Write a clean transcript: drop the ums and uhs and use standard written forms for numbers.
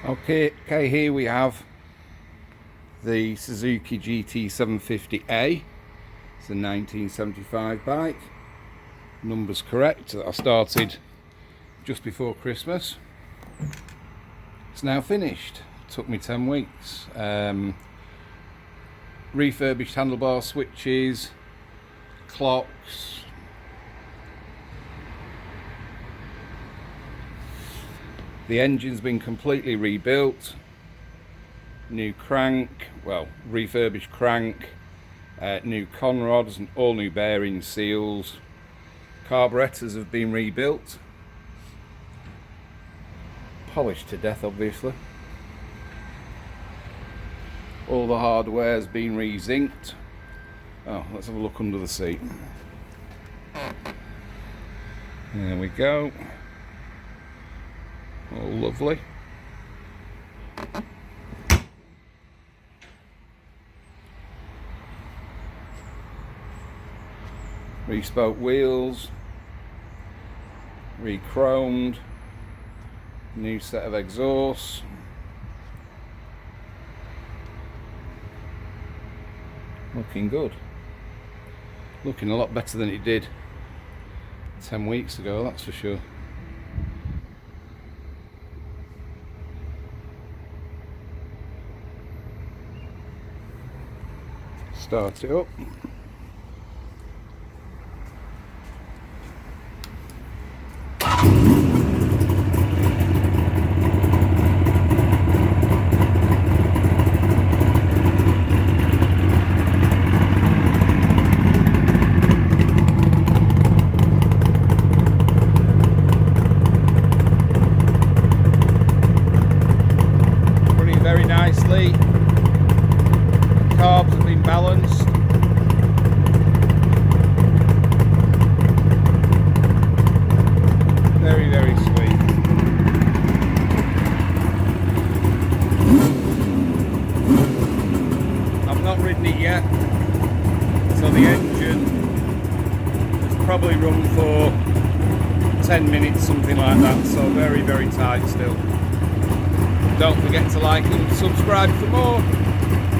Okay, here we have the Suzuki GT750A. It's a 1975 bike. Numbers correct. I started just before Christmas. It's now finished. Took me 10 weeks. Refurbished handlebar switches, clocks. The engine's been completely rebuilt. New crank, well, refurbished crank, new conrods and all new bearing seals. Carburetors have been rebuilt. Polished to death, obviously. All the hardware's been re-zinced. Oh, let's have a look under the seat. There we go. Oh, lovely. Re-spoke wheels, re-chromed, new set of exhausts. Looking good. Looking a lot better than it did 10 weeks ago, that's for sure. Start it up. Running very nicely. Carbs have been balanced. Very, very sweet. I've not ridden it yet, so the engine has probably run for 10 minutes, something like that, so very, very tight still. Don't forget to like and subscribe for more.